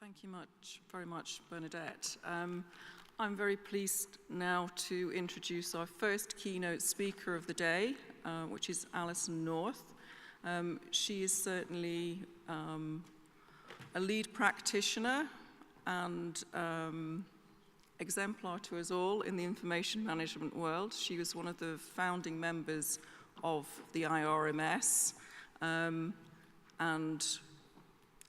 Thank you very much, Bernadette. I'm very pleased now to introduce our first keynote speaker of the day, which is Alison North. She is certainly a lead practitioner and exemplar to us all in the information management world. She was one of the founding members of the IRMS, and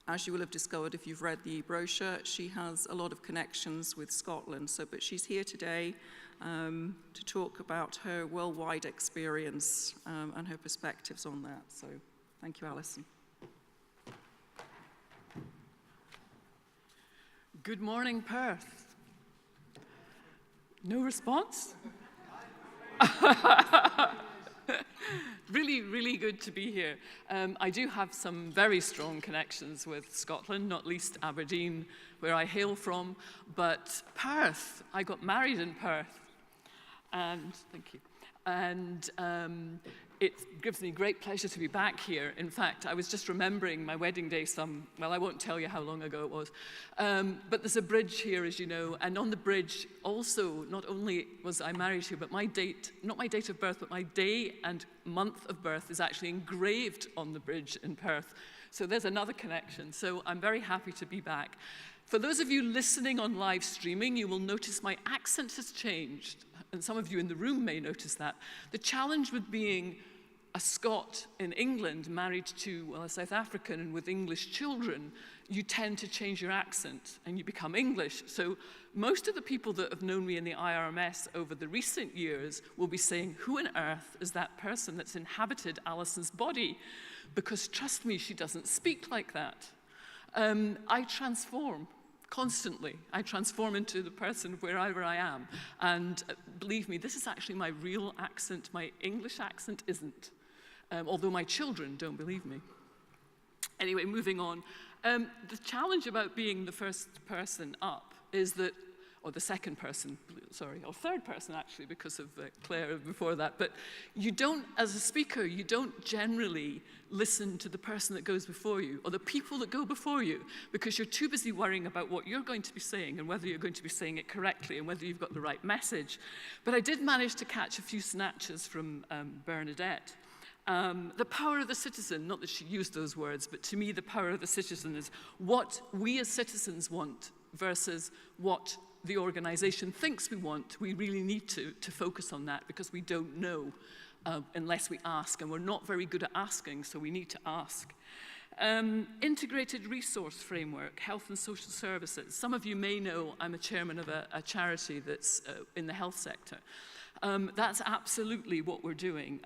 as you will have discovered if you've read the brochure, she has a lot of connections with Scotland. But she's here today to talk about her worldwide experience and her perspectives on that. So thank you, Alison. Good morning, Perth. No response? Really, really good to be here. I do have some very strong connections with Scotland, not least Aberdeen, where I hail from, but Perth, I got married in Perth, and thank you. And it gives me great pleasure to be back here. In fact, I was just remembering my wedding day well, I won't tell you how long ago it was. But there's a bridge here, as you know, and on the bridge also, not only was I married here, but my date, not my date of birth, but my day and month of birth is actually engraved on the bridge in Perth. So there's another connection. So I'm very happy to be back. For those of you listening on live streaming, you will notice my accent has changed, and some of you in the room may notice that. The challenge with being a Scot in England married to, well, a South African and with English children, you tend to change your accent and you become English. So most of the people that have known me in the IRMS over the recent years will be saying, who on earth is that person that's inhabited Alison's body? Because trust me, she doesn't speak like that. I transform constantly. I transform into the person wherever I am. And believe me, this is actually my real accent. My English accent isn't. Although my children don't believe me. Anyway, moving on. The challenge about being the first person up is that, or the second person, sorry, or third person actually, because of Claire before that, but you don't, as a speaker, you don't generally listen to the person that goes before you, or the people that go before you, because you're too busy worrying about what you're going to be saying, and whether you're going to be saying it correctly, and whether you've got the right message. But I did manage to catch a few snatches from Bernadette. The power of the citizen, not that she used those words, but to me the power of the citizen is what we as citizens want versus what the organization thinks we want. We really need to focus on that because we don't know unless we ask, and we're not very good at asking, so we need to ask. Integrated resource framework, health and social services. Some of you may know I'm a chairman of a charity that's in the health sector. That's absolutely what we're doing.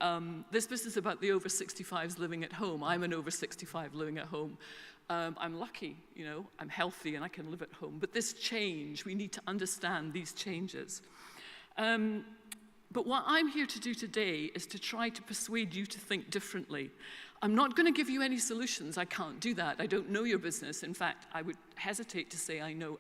This business about the over 65s living at home. I'm an over 65 living at home. I'm lucky, you know, I'm healthy and I can live at home. But this change, we need to understand these changes. But what I'm here to do today is to try to persuade you to think differently. I'm not going to give you any solutions. I can't do that. I don't know your business. In fact, I would hesitate to say I know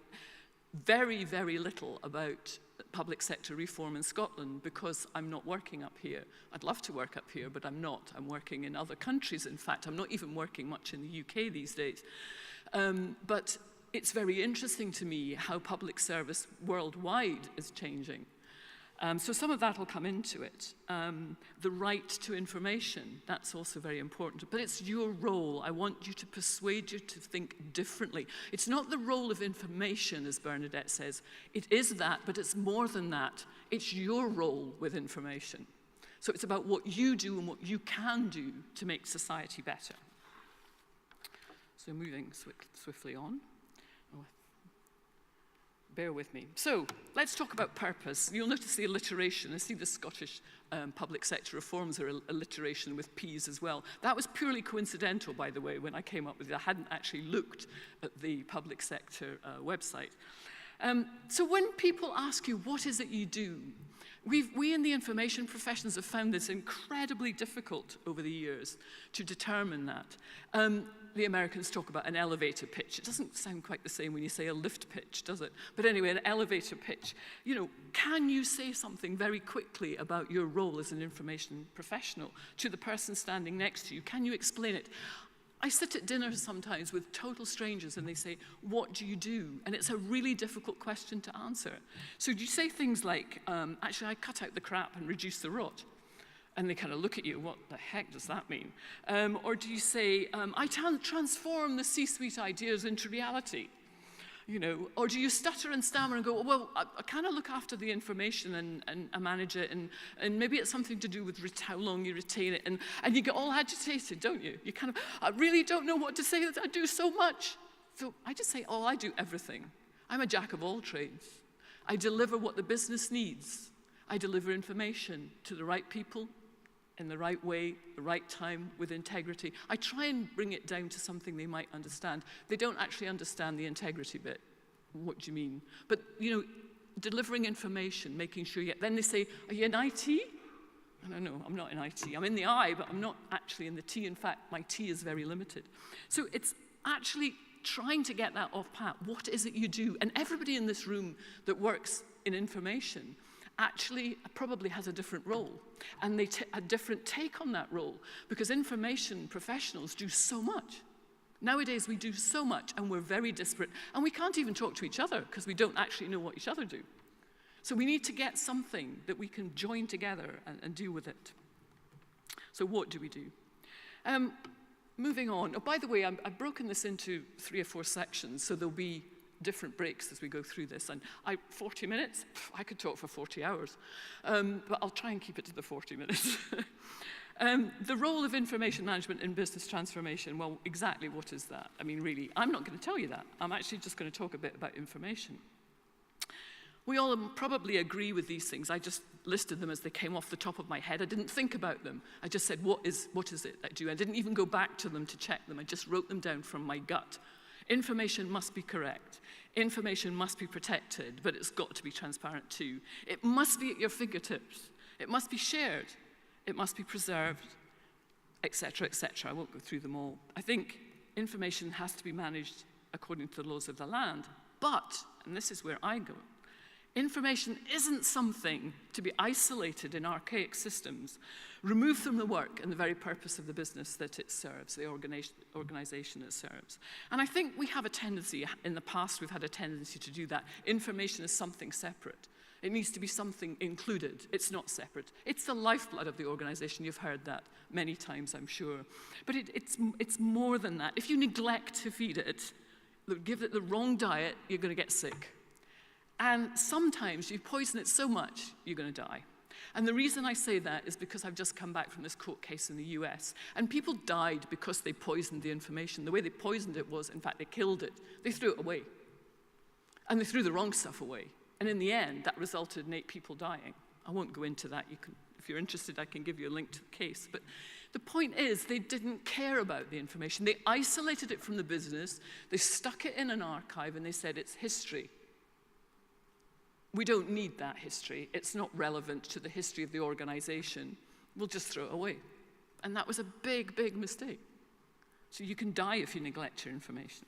very, very little about public sector reform in Scotland because I'm not working up here. I'd love to work up here, but I'm not. I'm working in other countries. In fact, I'm not even working much in the UK these days. But it's very interesting to me how public service worldwide is changing. So some of that will come into it. The right to information, that's also very important. But it's your role. I want you to persuade you to think differently. It's not the role of information, as Bernadette says. It is that, but it's more than that. It's your role with information. So it's about what you do and what you can do to make society better. So moving swiftly on. Bear with me. So let's talk about purpose. You'll notice the alliteration. I see the Scottish public sector reforms are alliteration with P's as well. That was purely coincidental, by the way, when I came up with it. I hadn't actually looked at the public sector website. So when people ask you, what is it you do? We in the information professions have found this incredibly difficult over the years to determine that. The Americans talk about an elevator pitch. It doesn't sound quite the same when you say a lift pitch, does it? But anyway, an elevator pitch. You know, can you say something very quickly about your role as an information professional to the person standing next to you? Can you explain it? I sit at dinner sometimes with total strangers and they say, what do you do? And it's a really difficult question to answer. So do you say things like, actually, I cut out the crap and reduce the rot? And they kind of look at you, what the heck does that mean? Or do you say, I transform the C-suite ideas into reality? You know, or do you stutter and stammer and go, well, I kind of look after the information and I manage it, and maybe it's something to do with how long you retain it, and you get all agitated, don't you? You kind of, I really don't know what to say, I do so much. So I just say, oh, I do everything. I'm a jack of all trades. I deliver what the business needs. I deliver information to the right people, in the right way, the right time, with integrity. I try and bring it down to something they might understand. They don't actually understand the integrity bit. What do you mean? But, you know, delivering information, making sure then they say, are you in IT? I don't know, I'm not in IT. I'm in the I, but I'm not actually in the T. In fact, my T is very limited. So it's actually trying to get that off pat. What is it you do? And everybody in this room that works in information actually probably has a different role, and they a different take on that role, because information professionals do so much. Nowadays we do so much, and we're very disparate, and we can't even talk to each other because we don't actually know what each other do. So we need to get something that we can join together and deal with it. So what do we do? Moving on. Oh, by the way, I've broken this into 3 or 4 sections, so there'll be different breaks as we go through this. And 40 minutes? I could talk for 40 hours. But I'll try and keep it to the 40 minutes. The role of information management in business transformation, well, exactly what is that? I mean, really, I'm not going to tell you that. I'm actually just going to talk a bit about information. We all probably agree with these things. I just listed them as they came off the top of my head. I didn't think about them. I just said, what is it that I do? I didn't even go back to them to check them. I just wrote them down from my gut. Information must be correct. Information must be protected, but it's got to be transparent too. It must be at your fingertips. It must be shared. It must be preserved, etc., etc. I won't go through them all. I think information has to be managed according to the laws of the land. But, and this is where I go, information isn't something to be isolated in archaic systems, removed from the work and the very purpose of the business that it serves, the organization it serves. And I think we have a tendency, in the past we've had a tendency to do that. Information is something separate. It needs to be something included. It's not separate. It's the lifeblood of the organization. You've heard that many times, I'm sure. But it's more than that. If you neglect to feed it, give it the wrong diet, you're going to get sick. And sometimes you poison it so much, you're going to die. And the reason I say that is because I've just come back from this court case in the US, and people died because they poisoned the information. The way they poisoned it was, in fact, they killed it. They threw it away. And they threw the wrong stuff away. And in the end, that resulted in 8 people dying. I won't go into that. You can, if you're interested, I can give you a link to the case. But the point is, they didn't care about the information. They isolated it from the business. They stuck it in an archive, and they said, it's history. We don't need that history. It's not relevant to the history of the organization. We'll just throw it away. And that was a big, big mistake. So you can die if you neglect your information.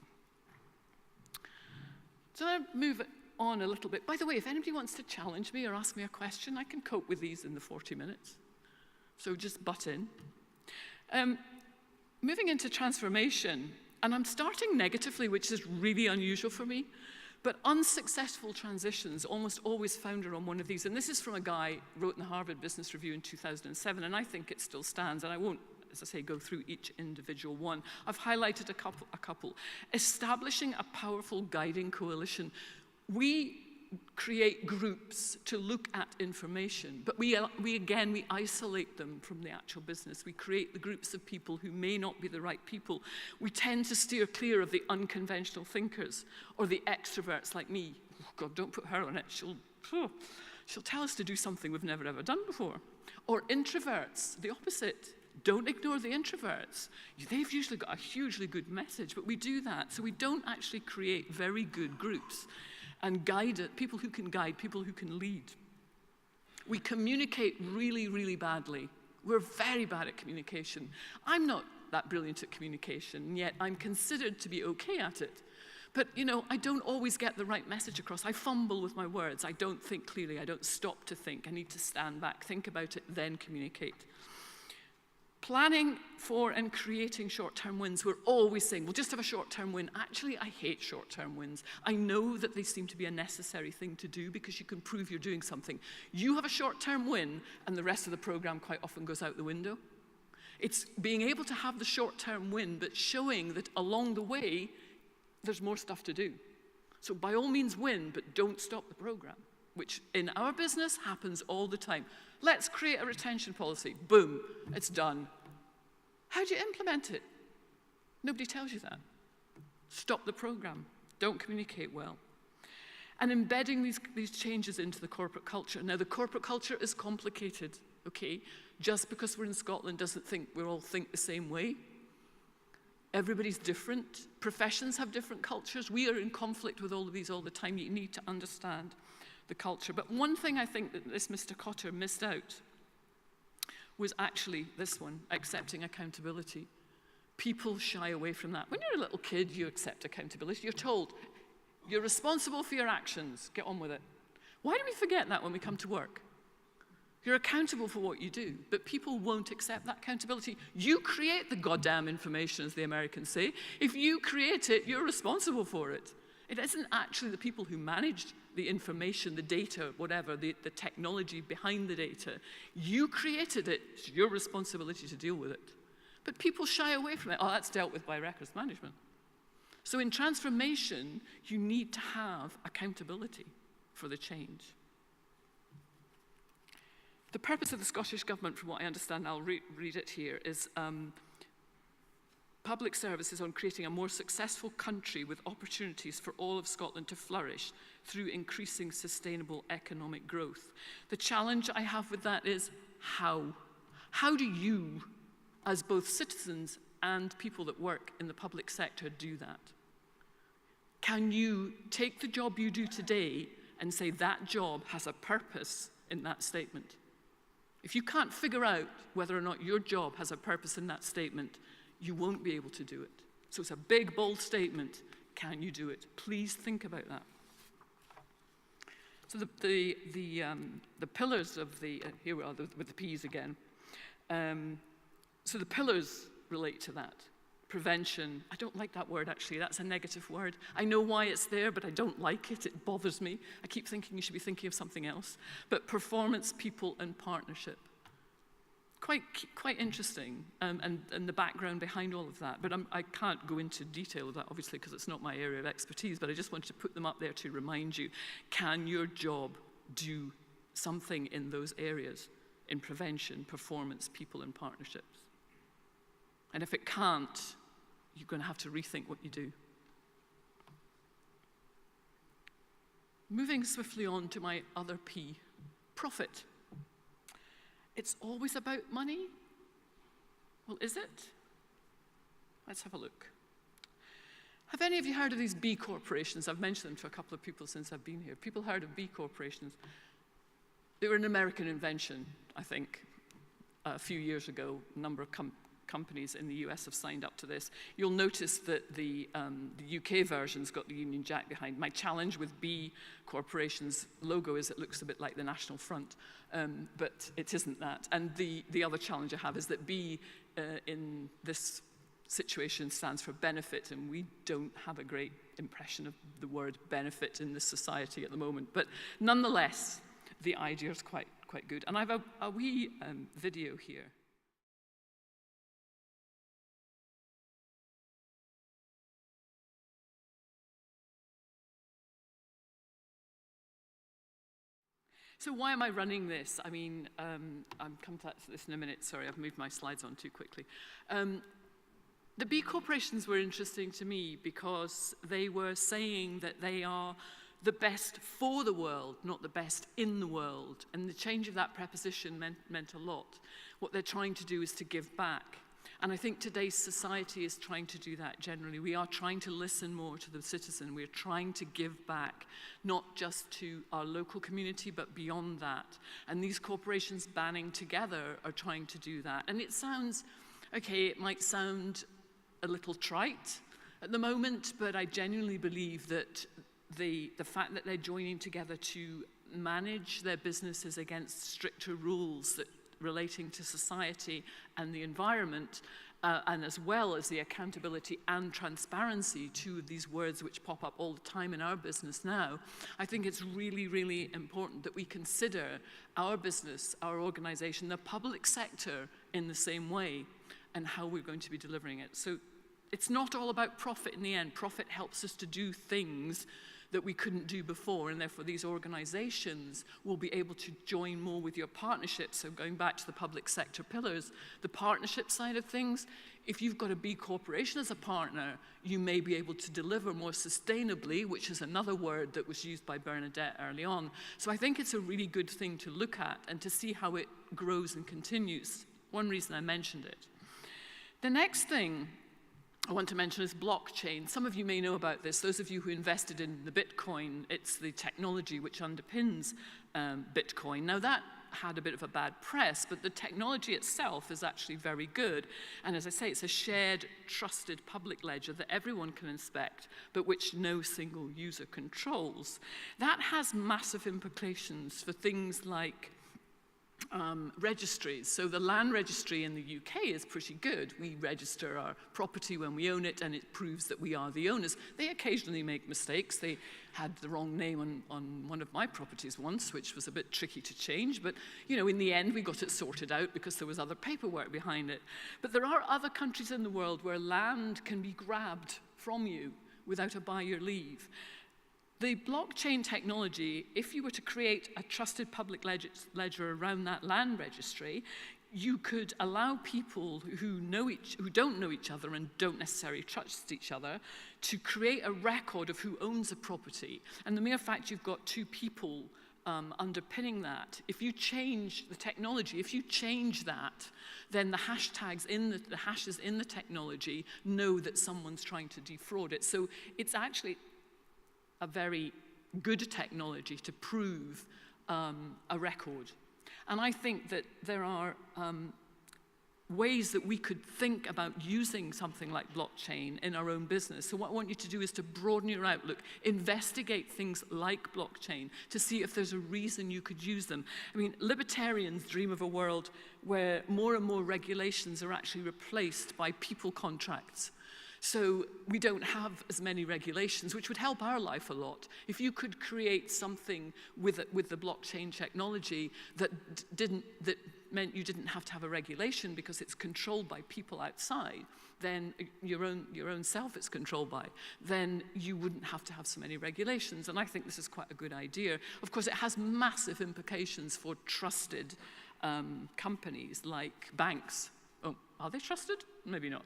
So I'll move on a little bit. By the way, if anybody wants to challenge me or ask me a question, I can cope with these in the 40 minutes. So just butt in. Moving into transformation, and I'm starting negatively, which is really unusual for me. But unsuccessful transitions almost always founder on one of these. And this is from a guy who wrote in the Harvard Business Review in 2007, and I think it still stands. And I won't, as I say, go through each individual one. I've highlighted a couple. Establishing a powerful guiding coalition. We create groups to look at information, but we isolate them from the actual business. We create the groups of people who may not be the right people. We tend to steer clear of the unconventional thinkers or the extroverts like me. Oh God, don't put her on it. She'll tell us to do something we've never ever done before. Or introverts, the opposite. Don't ignore the introverts. They've usually got a hugely good message, but we do that. So we don't actually create very good groups and guide it, people who can guide, people who can lead. We communicate really, really badly. We're very bad at communication. I'm not that brilliant at communication, yet I'm considered to be okay at it. But, you know, I don't always get the right message across. I fumble with my words. I don't think clearly. I don't stop to think. I need to stand back, think about it, then communicate. Planning for and creating short-term wins, we're always saying, we'll just have a short-term win. Actually, I hate short-term wins. I know that they seem to be a necessary thing to do because you can prove you're doing something. You have a short-term win, and the rest of the program quite often goes out the window. It's being able to have the short-term win, but showing that along the way, there's more stuff to do. So by all means win, but don't stop the program, which in our business happens all the time. Let's create a retention policy. Boom, it's done. How do you implement it? Nobody tells you that. Stop the program. Don't communicate well. And embedding these changes into the corporate culture. Now, the corporate culture is complicated, okay? Just because we're in Scotland doesn't think we all think the same way. Everybody's different. Professions have different cultures. We are in conflict with all of these all the time. You need to understand the culture. But one thing I think that this Mr. Cotter missed out was actually this one, accepting accountability. People shy away from that. When you're a little kid, you accept accountability. You're told, you're responsible for your actions. Get on with it. Why do we forget that when we come to work? You're accountable for what you do, but people won't accept that accountability. You create the goddamn information, as the Americans say. If you create it, you're responsible for it. It isn't actually the people who managed the information, the data, whatever, the technology behind the data. You created it. It's your responsibility to deal with it. But people shy away from it. Oh, that's dealt with by records management. So in transformation, you need to have accountability for the change. The purpose of the Scottish Government, from what I understand, I'll read it here, is public services on creating a more successful country with opportunities for all of Scotland to flourish through increasing sustainable economic growth. The challenge I have with that is how? How do you, as both citizens and people that work in the public sector, do that? Can you take the job you do today and say that job has a purpose in that statement? If you can't figure out whether or not your job has a purpose in that statement, you won't be able to do it. So it's a big, bold statement. Can you do it? Please think about that. So the pillars of the, here we are with the P's again. So the pillars relate to that. Prevention, I don't like that word actually, that's a negative word. I know why it's there, but I don't like it, it bothers me. I keep thinking you should be thinking of something else. But performance, people, and partnership. Quite interesting, and the background behind all of that. But I can't go into detail of that, obviously, because it's not my area of expertise, but I just wanted to put them up there to remind you, can your job do something in those areas, in prevention, performance, people, and partnerships? And if it can't, you're going to have to rethink what you do. Moving swiftly on to my other P, profit. It's always about money? Well, is it? Let's have a look. Have any of you heard of these B corporations? I've mentioned them to a couple of people since I've been here. People heard of B corporations? They were an American invention, I think, a few years ago. A number of companies in the US have signed up to this. You'll notice that the UK version's got the Union Jack behind. My challenge with B Corporation's logo is it looks a bit like the National Front, but it isn't that. And the other challenge I have is that B in this situation stands for benefit, and we don't have a great impression of the word benefit in this society at the moment. But nonetheless, the idea is quite good. And I have a wee video here. So why am I running this? I mean, I'll come to this in a minute. Sorry, I've moved my slides on too quickly. The B corporations were interesting to me because they were saying that they are the best for the world, not the best in the world. And the change of that preposition meant a lot. What they're trying to do is to give back. And I think today's society is trying to do that generally. We are trying to listen more to the citizen. We're trying to give back, not just to our local community, but beyond that. And these corporations banding together are trying to do that. And it sounds, okay, it might sound a little trite at the moment, but I genuinely believe that the fact that they're joining together to manage their businesses against stricter rules that relating to society and the environment, and as well as the accountability and transparency, two of these words which pop up all the time in our business now, I think it's really, really important that we consider our business, our organization, the public sector in the same way, and how we're going to be delivering it. So it's not all about profit in the end. Profit helps us to do things that we couldn't do before, and therefore these organizations will be able to join more with your partnerships. So going back to the public sector pillars, the partnership side of things, if you've got a B corporation as a partner, you may be able to deliver more sustainably, which is another word that was used by Bernadette early on. So I think it's a really good thing to look at and to see how it grows and continues. One reason I mentioned it. The next thing I want to mention is blockchain. Some of you may know about this. Those of you who invested in the Bitcoin, it's the technology which underpins Bitcoin. Now that had a bit of a bad press, but the technology itself is actually very good. And as I say, it's a shared, trusted public ledger that everyone can inspect, but which no single user controls. That has massive implications for things like registries. So the land registry in the UK is pretty good. We register our property when we own it, and it proves that we are the owners. They occasionally make mistakes. They had the wrong name on one of my properties once, which was a bit tricky to change. But, you know, in the end, we got it sorted out because there was other paperwork behind it. But there are other countries in the world where land can be grabbed from you without a by your leave. The blockchain technology, if you were to create a trusted public ledger around that land registry, you could allow people who don't know each other and don't necessarily trust each other to create a record of who owns a property. And the mere fact you've got two people underpinning that, if you change the technology, if you change that, then the hashtags the hashes in the technology know that someone's trying to defraud it. So it's actually a very good technology to prove a record. And I think that there are ways that we could think about using something like blockchain in our own business. So what I want you to do is to broaden your outlook, investigate things like blockchain to see if there's a reason you could use them. I mean, libertarians dream of a world where more and more regulations are actually replaced by people contracts. So we don't have as many regulations, which would help our life a lot. If you could create something with the blockchain technology that meant you didn't have to have a regulation because it's controlled by people outside, then your own self it's controlled by, then you wouldn't have to have so many regulations. And I think this is quite a good idea. Of course, it has massive implications for trusted companies like banks. Oh, are they trusted? Maybe not.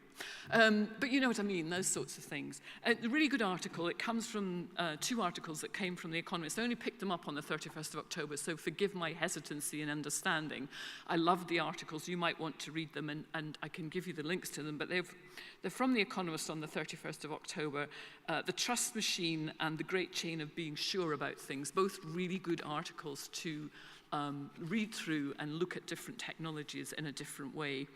But you know what I mean, those sorts of things. A really good article, it comes from two articles that came from The Economist. I only picked them up on the 31st of October, so forgive my hesitancy in understanding. I loved the articles. You might want to read them, and I can give you the links to them, but they're from The Economist on the 31st of October. The Trust Machine and The Great Chain of Being Sure About Things, both really good articles to read through and look at different technologies in a different way.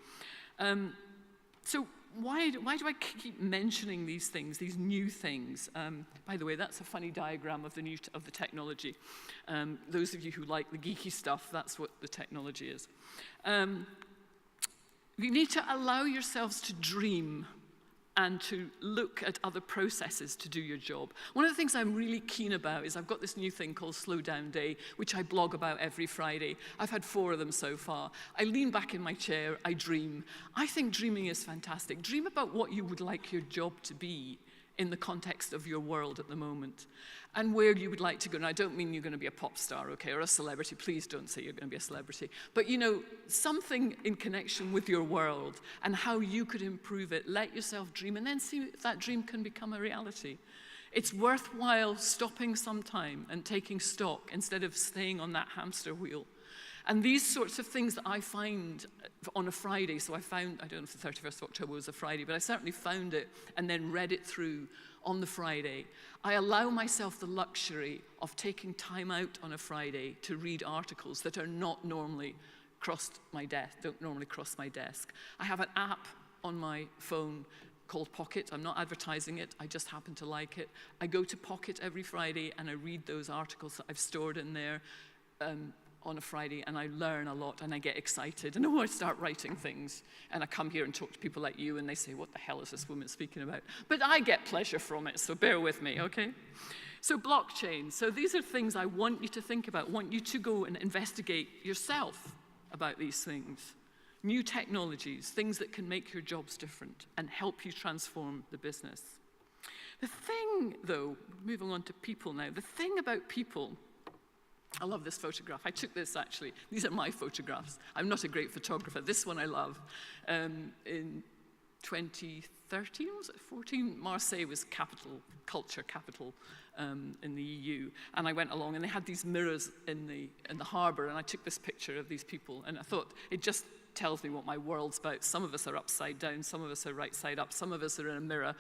So why do I keep mentioning these things, these new things? By the way, that's a funny diagram of the technology. Those of you who like the geeky stuff, that's what the technology is. You need to allow yourselves to dream and to look at other processes to do your job. One of the things I'm really keen about is I've got this new thing called Slow Down Day, which I blog about every Friday. I've had 4 of them so far. I lean back in my chair, I dream. I think dreaming is fantastic. Dream about what you would like your job to be in the context of your world at the moment, and where you would like to go. And I don't mean you're going to be a pop star, okay, or a celebrity. Please don't say you're going to be a celebrity. But, you know, something in connection with your world and how you could improve it. Let yourself dream, and then see if that dream can become a reality. It's worthwhile stopping sometime and taking stock instead of staying on that hamster wheel. And these sorts of things that I find on a Friday, so I found, I don't know if the 31st of October was a Friday, but I certainly found it and then read it through on the Friday. I allow myself the luxury of taking time out on a Friday to read articles that are not normally don't normally cross my desk. I have an app on my phone called Pocket. I'm not advertising it, I just happen to like it. I go to Pocket every Friday and I read those articles that I've stored in there. on a Friday, and I learn a lot, and I get excited, and I start writing things, and I come here and talk to people like you, and they say, what the hell is this woman speaking about? But I get pleasure from it, so bear with me, okay? So blockchain. So these are things I want you to think about, want you to go and investigate yourself about these things. New technologies, things that can make your jobs different and help you transform the business. The thing, though, moving on to people now, the thing about people, I love this photograph. I took this, actually. These are my photographs. I'm not a great photographer. This one I love. In 2013, was it 14? Marseille was culture capital in the EU. And I went along, and they had these mirrors in the harbour, and I took this picture of these people, and I thought, it just tells me what my world's about. Some of us are upside down, some of us are right side up, some of us are in a mirror.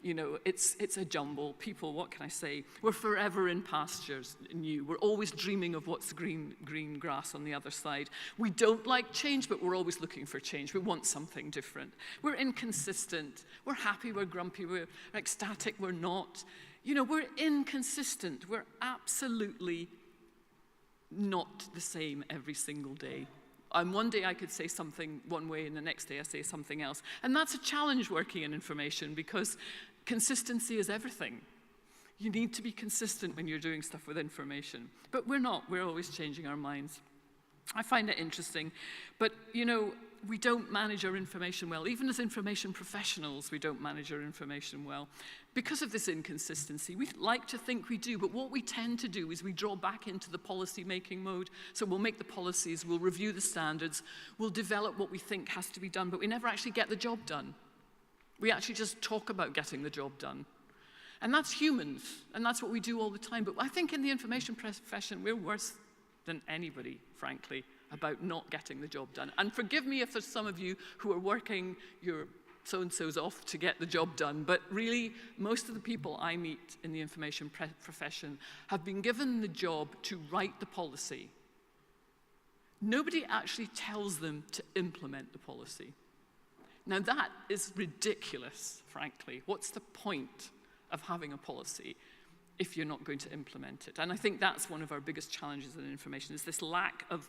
You know, it's a jumble. People, what can I say? We're forever in pastures new. We're always dreaming of what's green grass on the other side. We don't like change, but we're always looking for change. We want something different. We're inconsistent. We're happy, we're grumpy, we're ecstatic, we're not. You know, we're inconsistent. We're absolutely not the same every single day. And one day I could say something one way, and the next day I say something else. And that's a challenge working in information, because consistency is everything. You need to be consistent when you're doing stuff with information. But we're not. We're always changing our minds. I find it interesting. But, you know, we don't manage our information well. Even as information professionals, we don't manage our information well. Because of this inconsistency, we like to think we do, but what we tend to do is we draw back into the policy-making mode. So we'll make the policies, we'll review the standards, we'll develop what we think has to be done, but we never actually get the job done. We actually just talk about getting the job done. And that's humans, and that's what we do all the time. But I think in the information profession, we're worse than anybody, frankly, about not getting the job done. And forgive me if there's some of you who are working your so-and-so's off to get the job done, but really, most of the people I meet in the information profession have been given the job to write the policy. Nobody actually tells them to implement the policy. Now that is ridiculous, frankly. What's the point of having a policy if you're not going to implement it? And I think that's one of our biggest challenges in information, is this lack of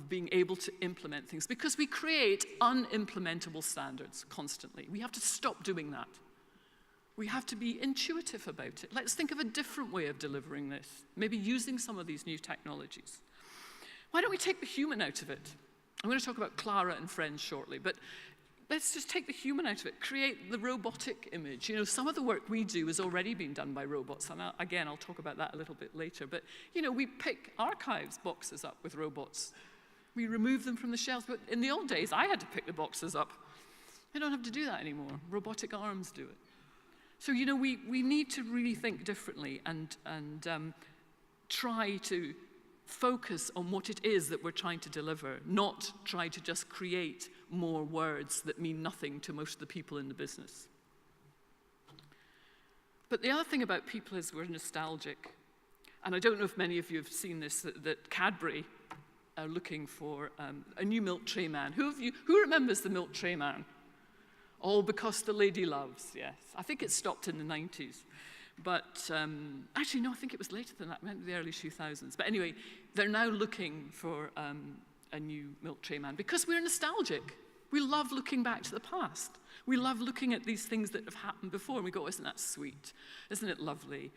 being able to implement things, because we create unimplementable standards constantly. We have to stop doing that. We have to be intuitive about it. Let's think of a different way of delivering this, maybe using some of these new technologies. Why don't we take the human out of it? I'm going to talk about Clara and friends shortly, but let's just take the human out of it, create the robotic image. You know, some of the work we do has already been done by robots, and again, I'll talk about that a little bit later. But, you know, we pick archives boxes up with robots. We remove them from the shelves, but in the old days, I had to pick the boxes up. I don't have to do that anymore. Robotic arms do it. So, you know, we need to really think differently and try to focus on what it is that we're trying to deliver, not try to just create more words that mean nothing to most of the people in the business. But the other thing about people is we're nostalgic. And I don't know if many of you have seen this, that Cadbury are looking for a new milk tray man. Who remembers the milk tray man? Oh, because the lady loves, yes. I think it stopped in the 90s. But actually, no, I think it was later than that, maybe the early 2000s. But anyway, they're now looking for a new milk tray man because we're nostalgic. We love looking back to the past. We love looking at these things that have happened before, and we go, isn't that sweet? Isn't it lovely?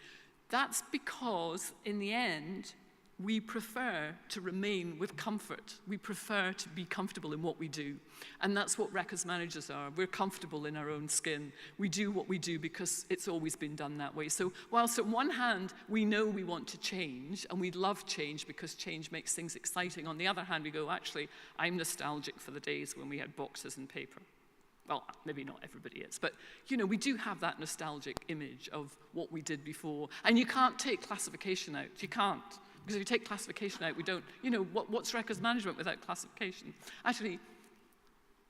That's because, in the end, we prefer to remain with comfort. We prefer to be comfortable in what we do. And that's what records managers are. We're comfortable in our own skin. We do what we do because it's always been done that way. So whilst on one hand, we know we want to change, and we love change because change makes things exciting, on the other hand, we go, actually, I'm nostalgic for the days when we had boxes and paper. Well, maybe not everybody is, but, you know, we do have that nostalgic image of what we did before. And you can't take classification out. You can't. Because if you take classification out, we don't, you know, what's records management without classification? Actually,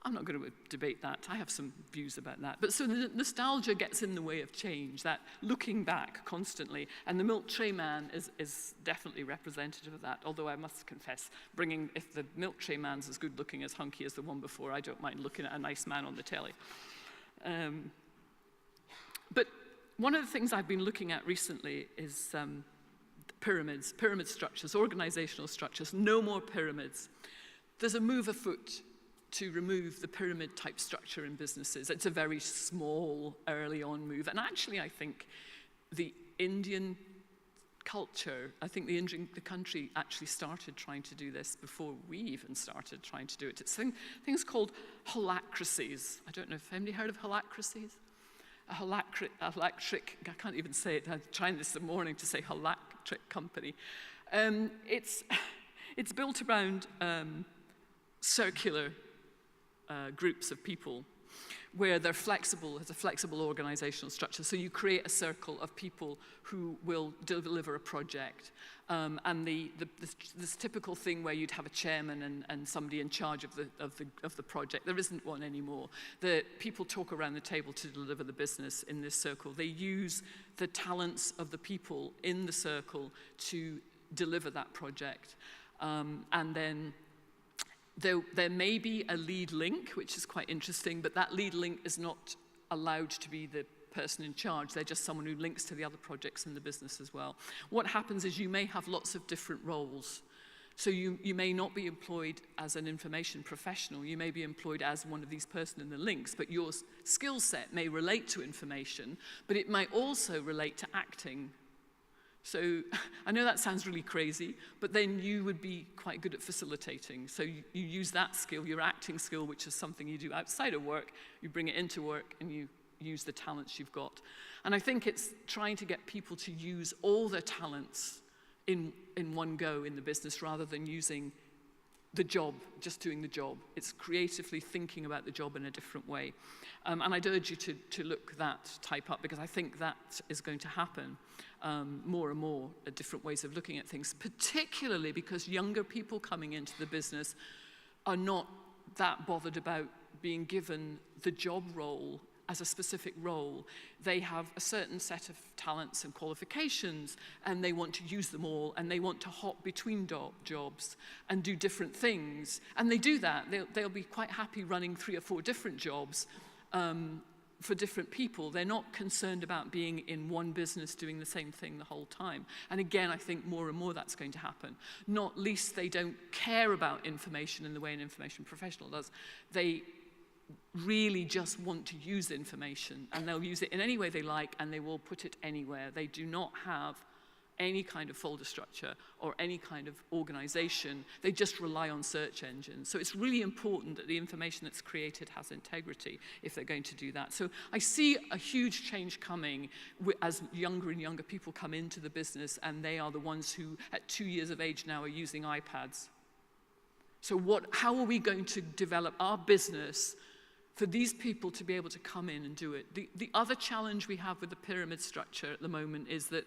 I'm not going to debate that. I have some views about that. But so the nostalgia gets in the way of change, that looking back constantly. And the milk tray man is definitely representative of that. Although I must confess, if the milk tray man's as good looking as hunky as the one before, I don't mind looking at a nice man on the telly. But one of the things I've been looking at recently is pyramids, pyramid structures, organizational structures, no more pyramids. There's a move afoot to remove the pyramid type structure in businesses. It's a very small, early on move. And actually, I think the Indian culture, I think the country actually started trying to do this before we even started trying to do it. It's things called holacracies. I don't know if anybody heard of holacracies? A holacric, I can't even say it. I'm trying this morning to say holacric company. It's built around circular groups of people where they're flexible, it's a flexible organizational structure. So you create a circle of people who will deliver a project. And this typical thing where you'd have a chairman and somebody in charge of the project, there isn't one anymore. The people talk around the table to deliver the business in this circle. They use the talents of the people in the circle to deliver that project. And then there may be a lead link, which is quite interesting, but that lead link is not allowed to be the person in charge. They're just someone who links to the other projects in the business as well. What happens is you may have lots of different roles. So you may not be employed as an information professional. You may be employed as one of these person in the links, but your skill set may relate to information, but it might also relate to acting. So I know that sounds really crazy, but then you would be quite good at facilitating. So you use that skill, your acting skill, which is something you do outside of work, you bring it into work and you use the talents you've got. And I think it's trying to get people to use all their talents in one go in the business rather than using the job, just doing the job. It's creatively thinking about the job in a different way. And I'd urge you to look that type up because I think that is going to happen more and more, different ways of looking at things, particularly because younger people coming into the business are not that bothered about being given the job role as a specific role. They have a certain set of talents and qualifications, and they want to use them all, and they want to hop between jobs and do different things. And they do that. They'll be quite happy running 3 or 4 different jobs for different people. They're not concerned about being in one business doing the same thing the whole time. And again, I think more and more that's going to happen. Not least, they don't care about information in the way an information professional does. They really just want to use information, and they'll use it in any way they like, and they will put it anywhere. They do not have any kind of folder structure or any kind of organization. They just rely on search engines. So it's really important that the information that's created has integrity if they're going to do that. So I see a huge change coming as younger and younger people come into the business, and they are the ones who, at 2 years of age now, are using iPads. So how are we going to develop our business for these people to be able to come in and do it? The other challenge we have with the pyramid structure at the moment is that,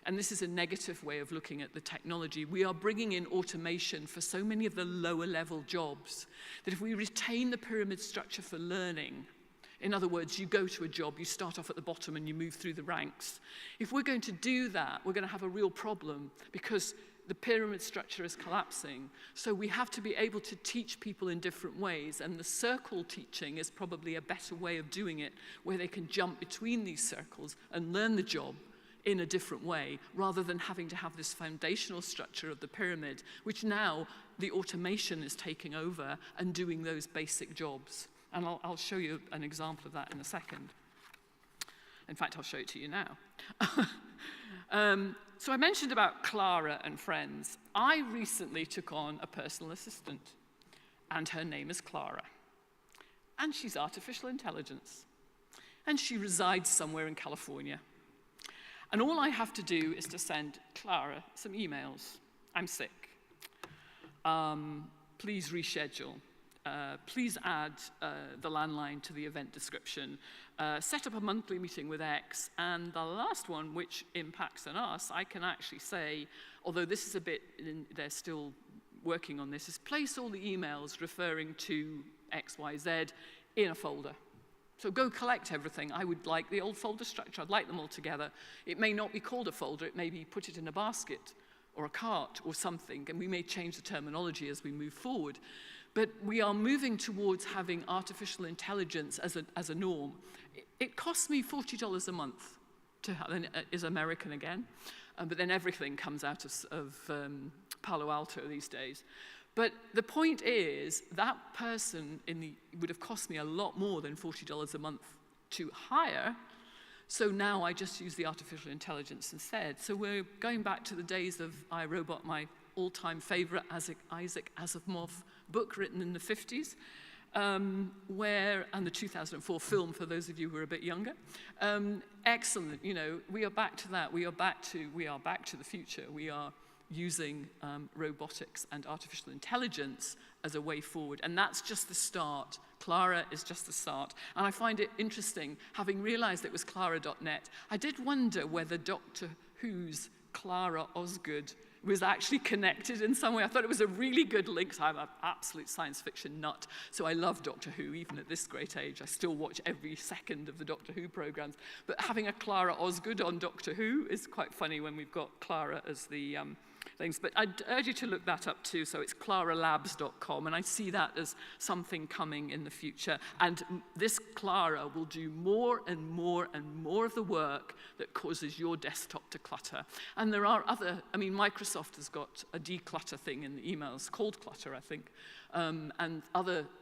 and this is a negative way of looking at the technology, we are bringing in automation for so many of the lower level jobs that if we retain the pyramid structure for learning, in other words, you go to a job, you start off at the bottom and you move through the ranks. If we're going to do that, we're going to have a real problem because the pyramid structure is collapsing. So we have to be able to teach people in different ways, and the circle teaching is probably a better way of doing it, where they can jump between these circles and learn the job in a different way, rather than having to have this foundational structure of the pyramid, which now the automation is taking over and doing those basic jobs. And I'll show you an example of that in a second. In fact, I'll show it to you now. So I mentioned about Clara and friends. I recently took on a personal assistant, and her name is Clara. And she's artificial intelligence. And she resides somewhere in California. And all I have to do is to send Clara some emails. I'm sick. Please reschedule. Please add the landline to the event description. Set up a monthly meeting with X. And the last one, which impacts on us, I can actually say, although this is a bit, they're still working on this, is place all the emails referring to X, Y, Z in a folder. So go collect everything. I would like the old folder structure. I'd like them all together. It may not be called a folder. It may be put it in a basket or a cart or something, and we may change the terminology as we move forward. But we are moving towards having artificial intelligence as a norm. It costs me $40 a month is American again, but then everything comes out of Palo Alto these days. But the point is, that person would have cost me a lot more than $40 a month to hire. So now I just use the artificial intelligence instead. So we're going back to the days of iRobot, my all-time favorite Isaac Asimov book written in the 50s, and the 2004 film for those of you who are a bit younger. Excellent, we are back to that. We are back to the future. We are using robotics and artificial intelligence as a way forward. And that's just the start. Clara is just the start. And I find it interesting, having realized it was Clara.net, I did wonder whether Doctor Who's Clara Osgood was actually connected in some way. I thought it was a really good link. So I'm an absolute science fiction nut. So I love Doctor Who, even at this great age. I still watch every second of the Doctor Who programs. But having a Clara Osgood on Doctor Who is quite funny when we've got Clara as the things. But I'd urge you to look that up too. So it's claralabs.com, and I see that as something coming in the future. And this Clara will do more and more and more of the work that causes your desktop to clutter. And there are Microsoft has got a declutter thing in the emails called Clutter, I think.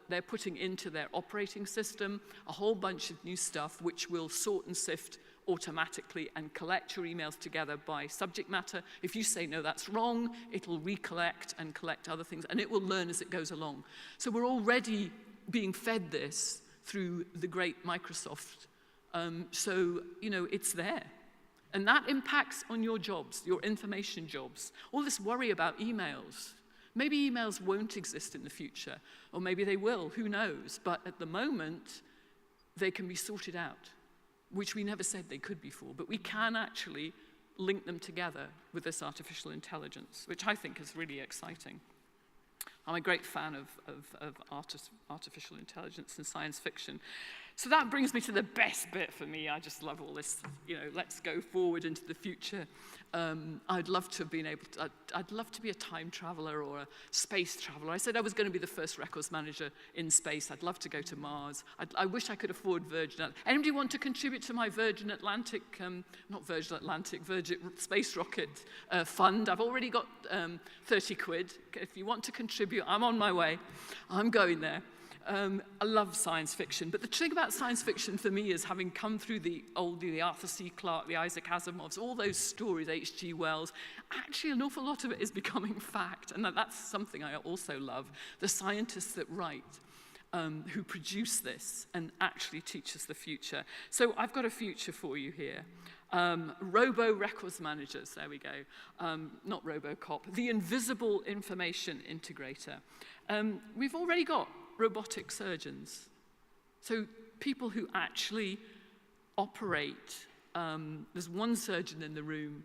They're putting into their operating system a whole bunch of new stuff which will sort and sift automatically and collect your emails together by subject matter. If you say, no, that's wrong, it'll recollect and collect other things, and it will learn as it goes along. So we're already being fed this through the great Microsoft. It's there. And that impacts on your jobs, your information jobs. All this worry about emails. Maybe emails won't exist in the future, or maybe they will, who knows? But at the moment, they can be sorted out, which we never said they could before, but we can actually link them together with this artificial intelligence, which I think is really exciting. I'm a great fan of artificial intelligence and science fiction. So that brings me to the best bit for me. I just love all this, let's go forward into the future. I'd love to have been able to, I'd love to be a time traveler or a space traveler. I said I was going to be the first records manager in space. I'd love to go to Mars. I wish I could afford Virgin. Anybody want to contribute to my Virgin Space Rocket fund? I've already got 30 quid. If you want to contribute, I'm on my way. I'm going there. I love science fiction, but the thing about science fiction for me is, having come through the Arthur C. Clarke, the Isaac Asimovs, all those stories, H.G. Wells, actually an awful lot of it is becoming fact, and that's something I also love. The scientists that write, who produce this and actually teach us the future. So I've got a future for you here. Robo-records managers, there we go. Not RoboCop, the invisible information integrator. We've already got robotic surgeons. So people who actually operate, there's one surgeon in the room,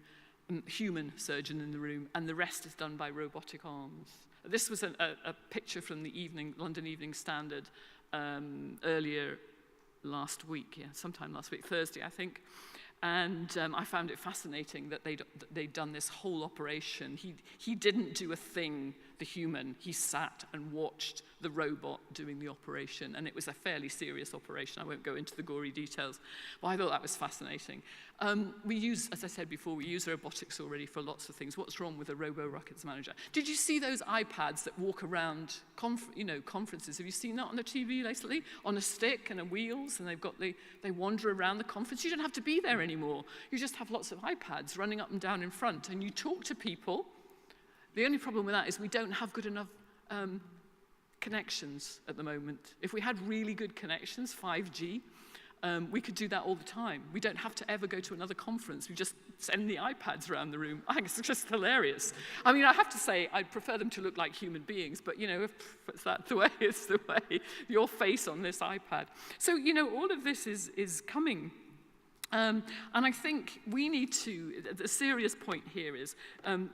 human surgeon in the room, and the rest is done by robotic arms. This was a picture from the London Evening Standard earlier last week, sometime last week, Thursday, I think. And I found it fascinating that they'd done this whole operation. He didn't do a thing, the human. He sat and watched the robot doing the operation, and it was a fairly serious operation. I won't go into the gory details, but I thought that was fascinating. We use, as I said before, we use robotics already for lots of things. What's wrong with a robo-records manager? Did you see those iPads that walk around conferences? Have you seen that on the TV lately? On a stick and a wheels, and they wander around the conference. You don't have to be there anymore. You just have lots of iPads running up and down in front, and you talk to people. The only problem with that is we don't have good enough connections at the moment. If we had really good connections, 5G, we could do that all the time. We don't have to ever go to another conference. We just send the iPads around the room. I think it's just hilarious. I mean, I have to say, I'd prefer them to look like human beings, but, if that's the way, it's the way. Your face on this iPad. So, all of this is coming. And I think we need to, the serious point here is,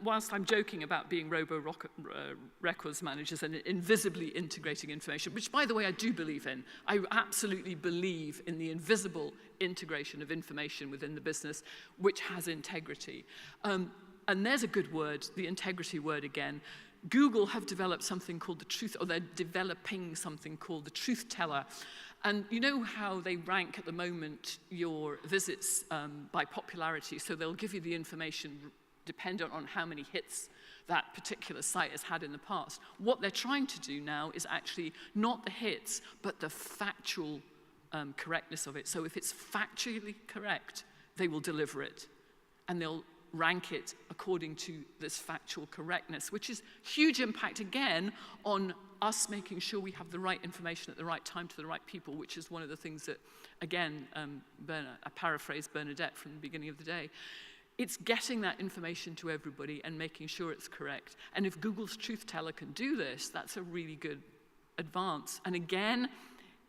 whilst I'm joking about being robo-records managers and invisibly integrating information, which, by the way, I do believe in. I absolutely believe in the invisible integration of information within the business, which has integrity. And there's a good word, the integrity word again. Google have developed something called the truth, or they're developing something called the truth teller. And you know how they rank at the moment your visits by popularity, so they'll give you the information dependent on how many hits that particular site has had in the past. What they're trying to do now is actually not the hits, but the factual correctness of it. So if it's factually correct, they will deliver it, and they'll rank it according to this factual correctness, which is huge impact, again, on us making sure we have the right information at the right time to the right people, which is one of the things that, again, I paraphrase Bernadette from the beginning of the day. It's getting that information to everybody and making sure it's correct. And if Google's Truth Teller can do this, that's a really good advance. And again,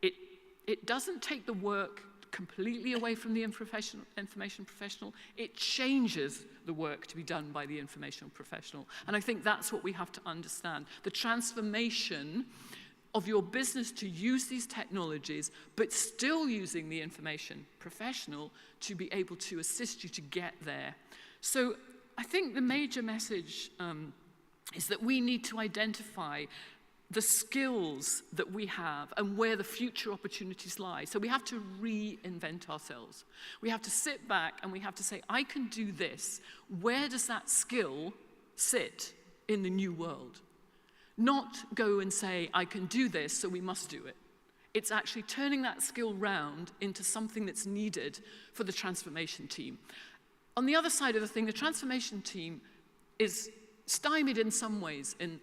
it doesn't take the work completely away from the information professional. It changes the work to be done by the information professional. And I think that's what we have to understand. The transformation of your business to use these technologies, but still using the information professional to be able to assist you to get there. So I think the major message is that we need to identify the skills that we have and where the future opportunities lie. So we have to reinvent ourselves. We have to sit back and we have to say, I can do this. Where does that skill sit in the new world? Not go and say, I can do this, so we must do it. It's actually turning that skill round into something that's needed for the transformation team. On the other side of the thing, the transformation team is stymied in some ways in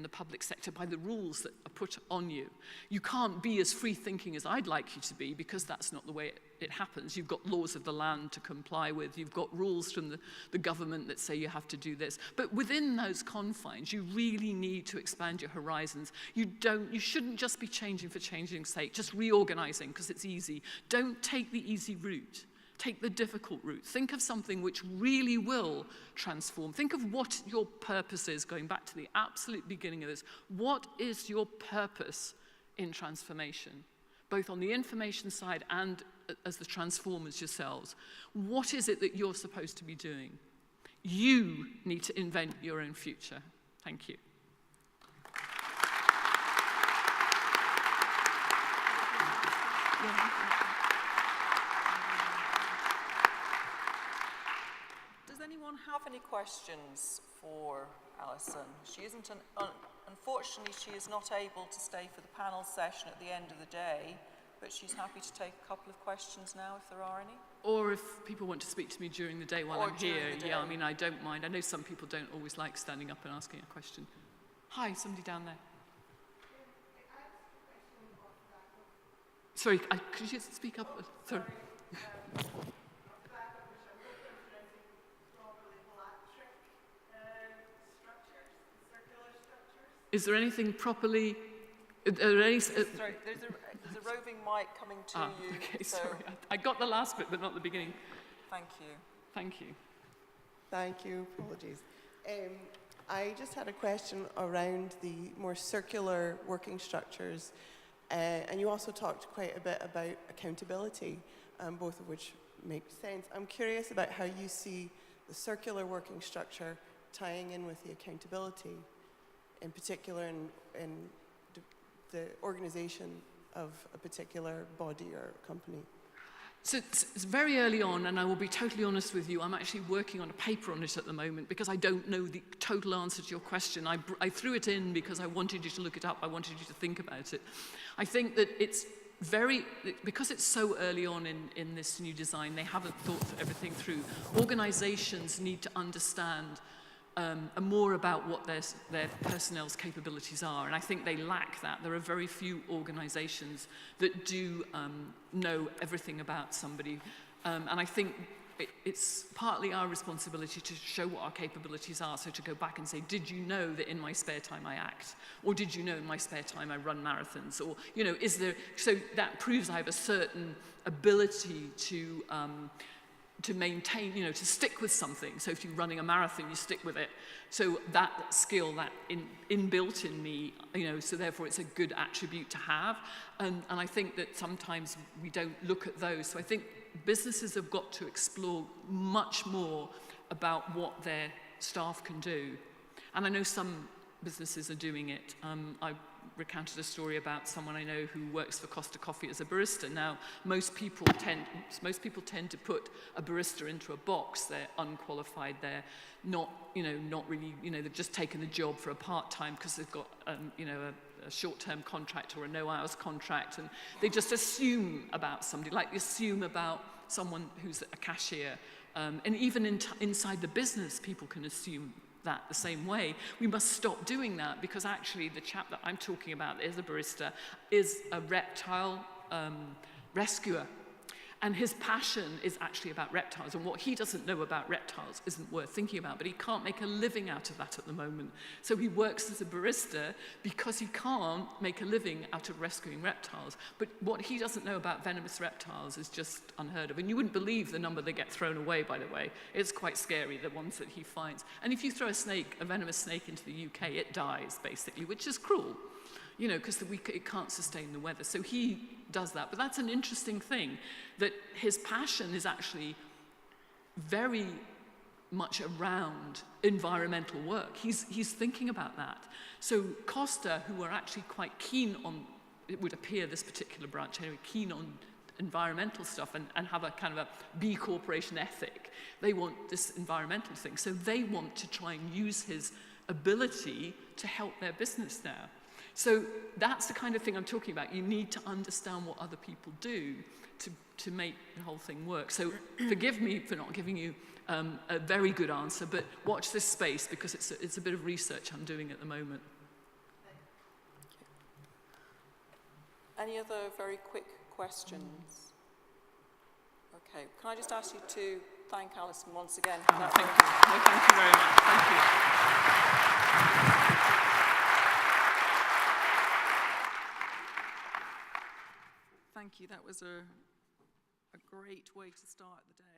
the public sector by the rules that are put on you. You can't be as free-thinking as I'd like you to be, because that's not the way it happens. You've got laws of the land to comply with. You've got rules from the government that say you have to do this. But within those confines, you really need to expand your horizons. You shouldn't just be changing for changing's sake, just reorganizing because it's easy. Don't take the easy route. Take the difficult route. Think of something which really will transform. Think of what your purpose is, going back to the absolute beginning of this. What is your purpose in transformation? Both on the information side and as the transformers yourselves. What is it that you're supposed to be doing? You need to invent your own future. Thank you. Does anyone have any questions for Alison? She isn't, unfortunately, she is not able to stay for the panel session at the end of the day, but she's happy to take a couple of questions now if there are any. Or if people want to speak to me during the day while I'm here, yeah, I mean, I don't mind. I know some people don't always like standing up and asking a question. Hi, somebody down there. Sorry, could you speak up? Sorry. Is there anything properly? Sorry, there's a roving mic coming to you. Okay, so sorry. I got the last bit, but not the beginning. Thank you. Thank you. Thank you. Apologies. I just had a question around the more circular working structures, and you also talked quite a bit about accountability, both of which make sense. I'm curious about how you see the circular working structure tying in with the accountability, in particular in the organization of a particular body or company. So it's very early on, and I will be totally honest with you, I'm actually working on a paper on it at the moment because I don't know the total answer to your question. I threw it in because I wanted you to look it up, I wanted you to think about it. I think that it's because it's so early on in this new design, they haven't thought everything through. Organizations need to understand more about what their personnel's capabilities are, and I think they lack that. There are very few organizations that do know everything about somebody, and I think it's partly our responsibility to show what our capabilities are, so to go back and say, did you know that in my spare time I act? Or did you know in my spare time I run marathons? Or, you know, so that proves I have a certain ability to maintain, you know, to stick with something. So if you're running a marathon, you stick with it. So that skill, that inbuilt in me, you know, so therefore it's a good attribute to have. And I think that sometimes we don't look at those. So I think businesses have got to explore much more about what their staff can do. And I know some businesses are doing it. recounted a story about someone I know who works for Costa Coffee as a barista. Now, most people tend to put a barista into a box. They're unqualified. They're not really, they've just taken the job for a part-time because they've got, a short-term contract or a no-hours contract, and they just assume about somebody, like they assume about someone who's a cashier. And even inside the business, people can assume that the same way. We must stop doing that, because actually the chap that I'm talking about is a barista, is a reptile rescuer. And his passion is actually about reptiles, and what he doesn't know about reptiles isn't worth thinking about, but he can't make a living out of that at the moment. So he works as a barista because he can't make a living out of rescuing reptiles. But what he doesn't know about venomous reptiles is just unheard of. And you wouldn't believe the number that get thrown away, by the way. It's quite scary, the ones that he finds. And if you throw a venomous snake into the UK, it dies, basically, which is cruel, because it can't sustain the weather. So he does that. But that's an interesting thing, that his passion is actually very much around environmental work. He's thinking about that. So Costa, who are actually quite keen on, it would appear this particular branch anyway, keen on environmental stuff and have a kind of a B Corporation ethic. They want this environmental thing. So they want to try and use his ability to help their business now. So that's the kind of thing I'm talking about. You need to understand what other people do to make the whole thing work. So forgive me for not giving you a very good answer, but watch this space, because it's a bit of research I'm doing at the moment. Any other very quick questions? Okay, can I just ask you to thank Alison once again? Thank you. No, thank you very much. Thank you. Thank you. That was a great way to start the day.